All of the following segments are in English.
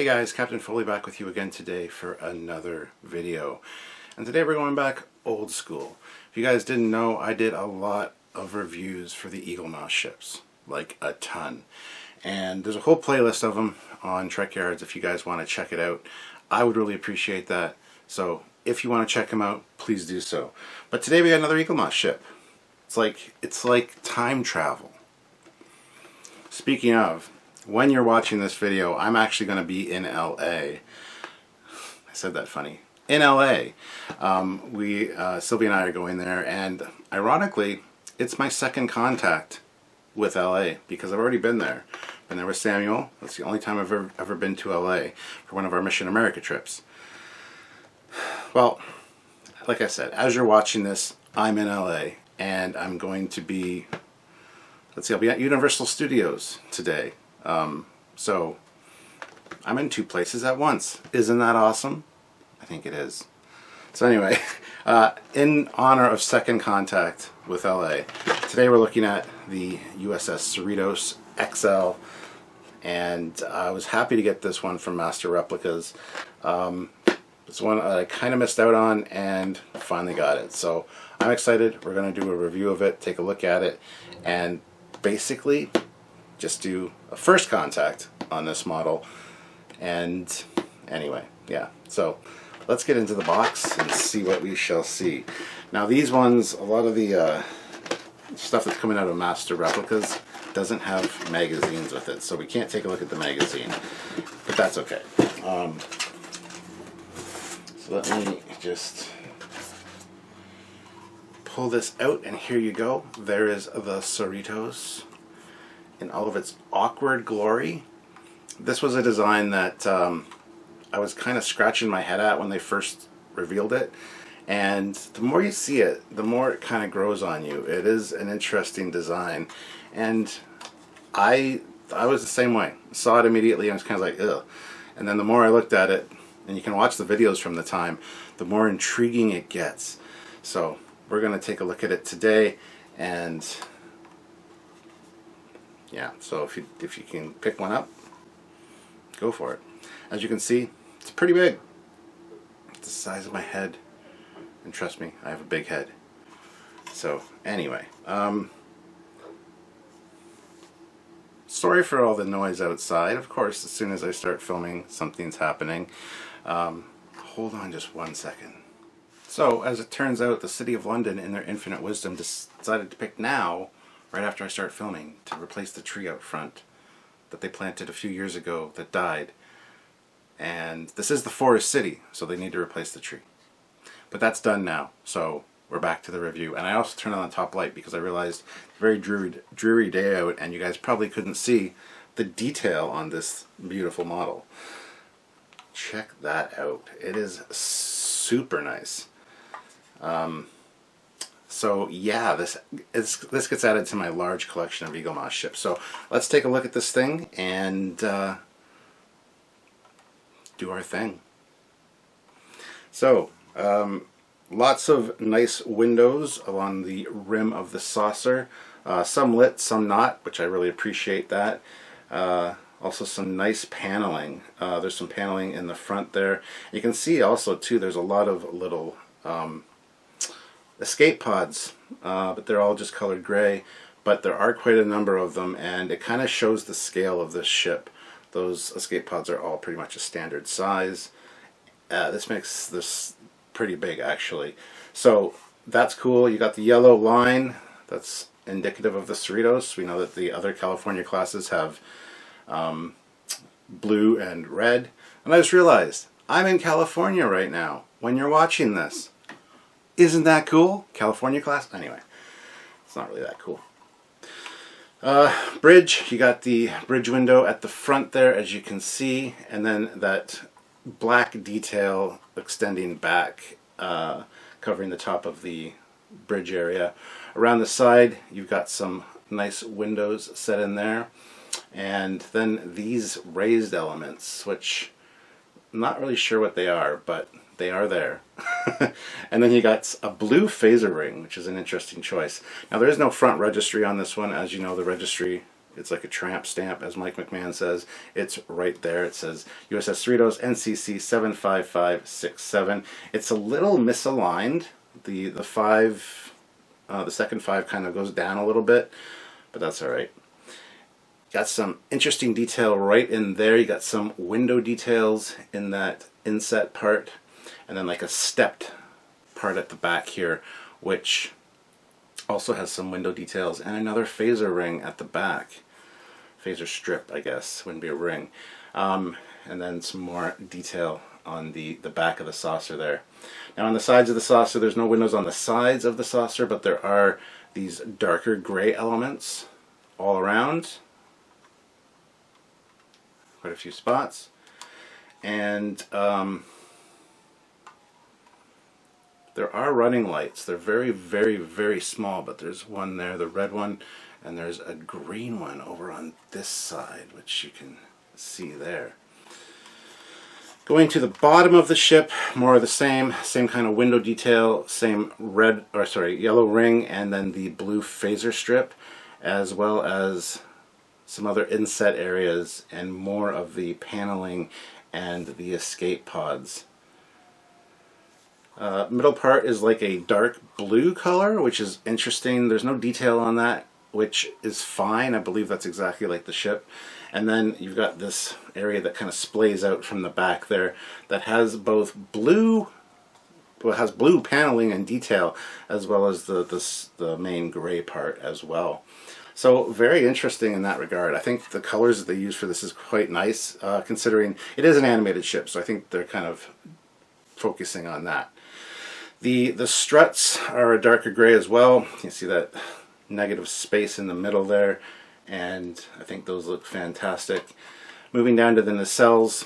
Hey guys, Captain Foley back with you again today for another video. And today we're going back old school. If you guys didn't know, I did a lot of reviews for the Eaglemoss ships. Like a ton. And there's a whole playlist of them on Trekyards if you guys want to check it out. I would really appreciate that. So if you want to check them out, please do so. But today we got another Eaglemoss ship. It's like time travel. Speaking of, when you're watching this video, I'm actually going to be in LA. I said that funny. In LA. Sylvia and I are going there, and ironically, it's my second contact with LA because I've already been there. Been there with Samuel. That's the only time I've ever been to LA for one of our Mission America trips. Well, like I said, as you're watching this, I'm in LA, and I'm going to be, I'll be at Universal Studios today. So I'm in two places at once. Isn't that awesome? I think it is. So anyway, in honor of second contact with LA, today we're looking at the USS Cerritos XL, and I was happy to get this one from Master Replicas. It's one I kind of missed out on and finally got it. So I'm excited. We're going to do a review of it, take a look at it, and basically just do a first contact on this model. And anyway, yeah, so let's get into the box and see what we shall see. Now these ones, a lot of the stuff that's coming out of Master Replicas doesn't have magazines with it, so we can't take a look at the magazine, but that's okay. So let me just pull this out, and here you go. There is the Cerritos in all of its awkward glory. This was a design that I was kind of scratching my head at when they first revealed it, and the more you see it, the more it kind of grows on you. It is an interesting design, and I was the same way. Saw it immediately and I was kind of like, ugh. And then the more I looked at it, and you can watch the videos from the time, the more intriguing it gets. So we're going to take a look at it today, and yeah, so if you can pick one up, go for it. As you can see, it's pretty big. It's the size of my head, and trust me, I have a big head. So anyway, sorry for all the noise outside. Of course, as soon as I start filming, something's happening. Hold on just 1 second. So, as it turns out, the City of London, in their infinite wisdom, decided to pick now, right after I start filming, to replace the tree out front that they planted a few years ago that died. And this is the forest city, so they need to replace the tree. But that's done now, so we're back to the review. And I also turned on the top light because I realized it's a very dreary day out, and you guys probably couldn't see the detail on this beautiful model. Check that out. It is super nice. So yeah, this gets added to my large collection of Eaglemoss ships. So let's take a look at this thing and do our thing. So lots of nice windows along the rim of the saucer. Some lit, some not, which I really appreciate that. Also some nice paneling. There's some paneling in the front there. You can see also too there's a lot of little escape pods, but they're all just colored gray, but there are quite a number of them, and it kind of shows the scale of this ship. Those escape pods are all pretty much a standard size. This makes this pretty big actually. So that's cool. You got the yellow line, that's indicative of the Cerritos. We know that the other California classes have blue and red, and I just realized I'm in California right now when you're watching this. Isn't that cool? California class? Anyway, it's not really that cool. Bridge, you got the bridge window at the front there, as you can see, and then that black detail extending back, covering the top of the bridge area. Around the side, you've got some nice windows set in there, and then these raised elements, which I'm not really sure what they are, but they are there. And then you got a blue phaser ring, which is an interesting choice. Now there is no front registry on this one. As you know, the registry It's like a tramp stamp, as Mike McMahon says. It's right there. It says USS Cerritos NCC 75567. It's a little misaligned. The second 5 kind of goes down a little bit, but that's all right. Got some interesting detail right in there. You got some window details in that inset part, and then like a stepped part at the back here, which also has some window details, and another phaser ring at the back. Phaser strip, I guess, wouldn't be a ring. And then some more detail on the back of the saucer there. Now on the sides of the saucer, there's no windows on the sides of the saucer, but there are these darker gray elements all around. Quite a few spots. And there are running lights. They're very, very, very small, but there's one there, the red one, and there's a green one over on this side, which you can see there. Going to the bottom of the ship, more of the same kind of window detail, same yellow ring, and then the blue phaser strip, as well as some other inset areas and more of the paneling and the escape pods. Middle part is like a dark blue color, which is interesting. There's no detail on that, which is fine. I believe that's exactly like the ship. And then you've got this area that kind of splays out from the back there that has both blue, well, it has blue paneling and detail, as well as the main gray part as well. So very interesting in that regard. I think the colors that they use for this is quite nice, considering it is an animated ship, so I think they're kind of focusing on that. The struts are a darker gray as well. You see that negative space in the middle there, and I think those look fantastic. Moving down to the nacelles,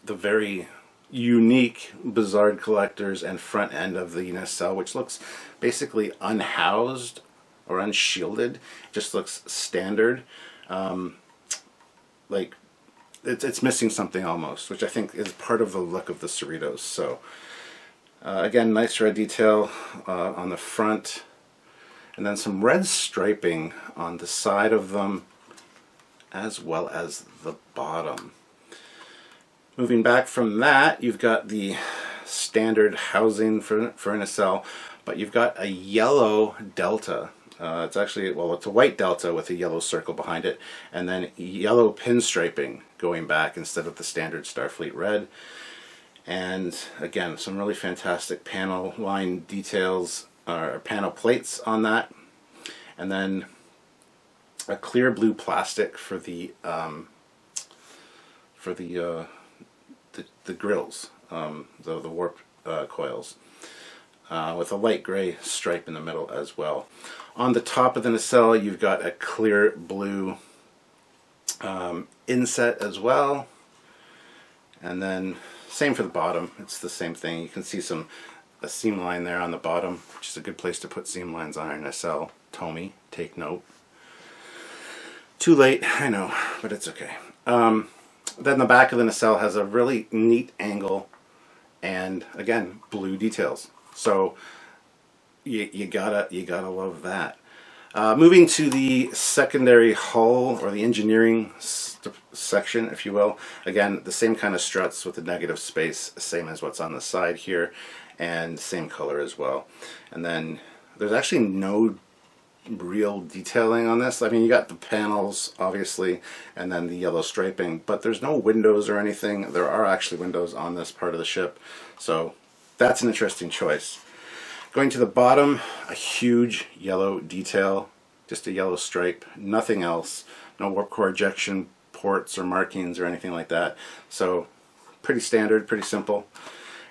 the very unique Bizarre collectors and front end of the nacelle, which looks basically unhoused or unshielded. It just looks standard. Like it's missing something almost, which I think is part of the look of the Cerritos. So again, nice red detail on the front, and then some red striping on the side of them as well as the bottom. Moving back from that, you've got the standard housing for a nacelle, but you've got a yellow delta. It's actually, well, it's a white delta with a yellow circle behind it, and then yellow pinstriping going back instead of the standard Starfleet red. And again, some really fantastic panel line details, or panel plates on that, and then a clear blue plastic for the grills, the warp coils, with a light gray stripe in the middle as well. On the top of the nacelle, you've got a clear blue inset as well, and then same for the bottom. It's the same thing. You can see a seam line there on the bottom, which is a good place to put seam lines on our nacelle. Tommy, take note. Too late, I know, but it's okay. Then the back of the nacelle has a really neat angle, and again, blue details. So you gotta love that. Moving to the secondary hull, or the engineering section, if you will. Again, the same kind of struts with the negative space, same as what's on the side here, and same color as well. And then there's actually no real detailing on this. I mean, you got the panels, obviously, and then the yellow striping, but there's no windows or anything. There are actually windows on this part of the ship, so that's an interesting choice. Going to the bottom, a huge yellow detail, just a yellow stripe, nothing else. No warp core ejection ports or markings or anything like that. So pretty standard, pretty simple.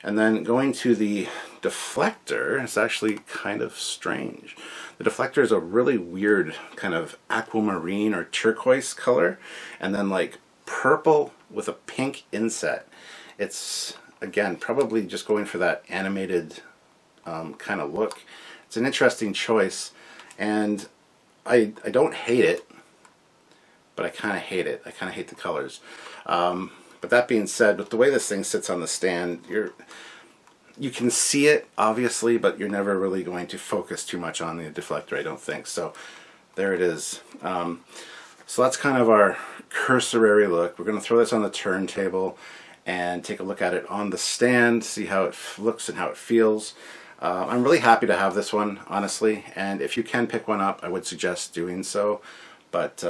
And then going to the deflector, it's actually kind of strange. The deflector is a really weird kind of aquamarine or turquoise color, and then like purple with a pink inset. It's, again, probably just going for that animated kind of look. It's an interesting choice, and I don't hate it, but I kind of hate it. I kind of hate the colors. But that being said, with the way this thing sits on the stand, you can see it, obviously, but you're never really going to focus too much on the deflector, I don't think. So there it is. So that's kind of our cursory look. We're going to throw this on the turntable and take a look at it on the stand, see how it looks and how it feels. I'm really happy to have this one, honestly, and if you can pick one up, I would suggest doing so. But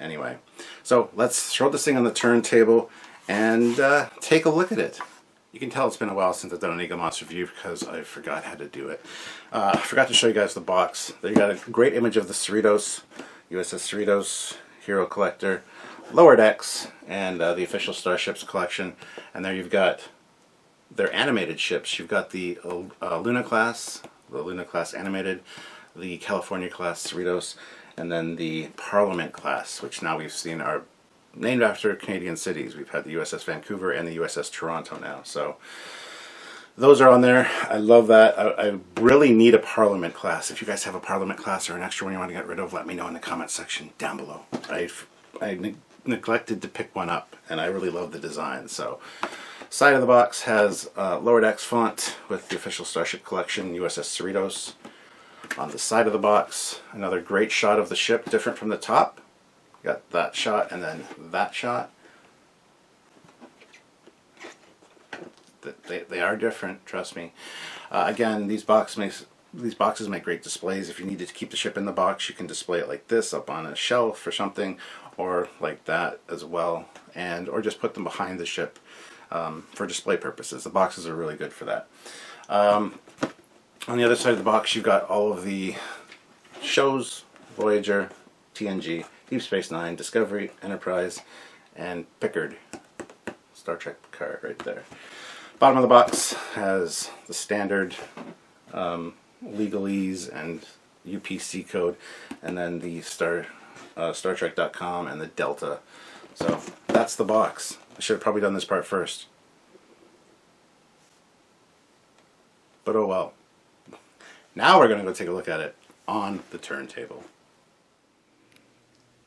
anyway, so let's throw this thing on the turntable and take a look at it. You can tell it's been a while since I've done an Eaglemoss review because I forgot how to do it. I forgot to show you guys the box. There you got a great image of the Cerritos, USS Cerritos Hero Collector, Lower Decks, and the official Starships collection. And there you've got their animated ships. You've got the Luna class animated, the California class Cerritos, and then the Parliament class, which now we've seen are named after Canadian cities. We've had the USS Vancouver and the USS Toronto now. So those are on there. I love that. I really need a Parliament class. If you guys have a Parliament class or an extra one you want to get rid of, let me know in the comment section down below. I neglected to pick one up, and I really love the design. So side of the box has Lower Decks font with the official Starship collection, USS Cerritos. On the side of the box, another great shot of the ship, different from the top. Got that shot and then that shot. They are different, trust me. Again, these boxes make great displays. If you needed to keep the ship in the box, you can display it like this up on a shelf or something, or like that as well, or just put them behind the ship for display purposes. The boxes are really good for that. On the other side of the box, you've got all of the shows: Voyager, TNG, Deep Space Nine, Discovery, Enterprise, and Pickard. Star Trek Picard right there. Bottom of the box has the standard legalese and UPC code, and then the StarTrek.com and the Delta. So that's the box. I should have probably done this part first. But oh well. Now we're going to go take a look at it on the turntable.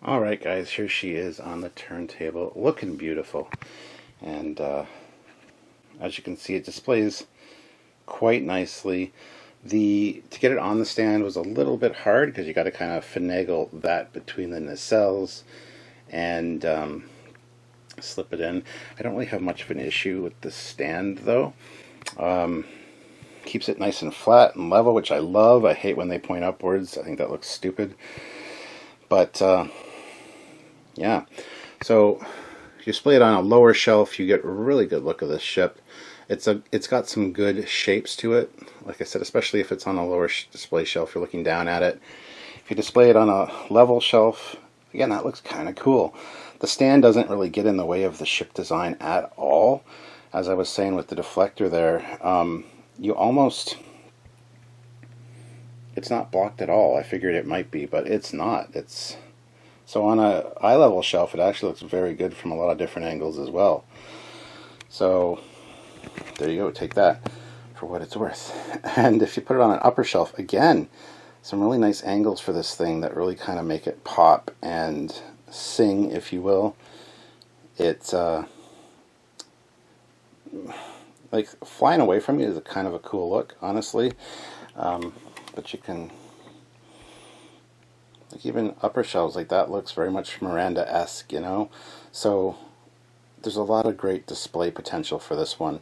Alright guys, here she is on the turntable, looking beautiful. And as you can see, it displays quite nicely. To get it on the stand was a little bit hard because you got to kind of finagle that between the nacelles and slip it in. I don't really have much of an issue with the stand though. Keeps it nice and flat and level, which I love. I hate when they point upwards. I think that looks stupid. But yeah, so if you display it on a lower shelf, you get a really good look of this ship. It's got some good shapes to it. Like I said, especially if it's on a lower display shelf, you're looking down at it. If you display it on a level shelf, again, that looks kind of cool. The stand doesn't really get in the way of the ship design at all. As I was saying with the deflector there, it's not blocked at all. I figured it might be, but it's not. So on a eye level shelf, it actually looks very good from a lot of different angles as well. So there you go, take that for what it's worth. And if you put it on an upper shelf, again, some really nice angles for this thing that really kind of make it pop and sing, if you will. It's like flying away from you is a kind of a cool look, honestly. But you can, like, even upper shelves like that looks very much Miranda-esque, you know. So there's a lot of great display potential for this one.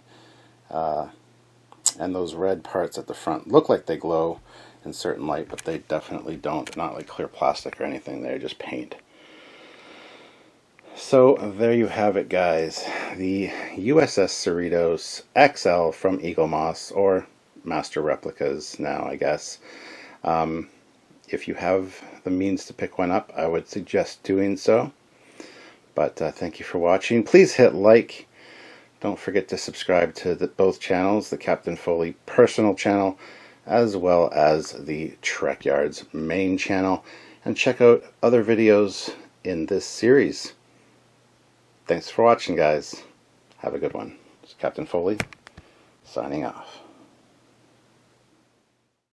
And those red parts at the front look like they glow in certain light, but they definitely don't. They're not like clear plastic or anything. They're just paint. So there you have it, guys. The USS Cerritos XL from Eaglemoss, or Master Replicas now, I guess. If you have the means to pick one up, I would suggest doing so. But thank you for watching. Please hit like. Don't forget to subscribe to both channels, the Captain Foley personal channel, as well as the Trekyards main channel. And check out other videos in this series. Thanks for watching, guys. Have a good one. It's Captain Foley, signing off.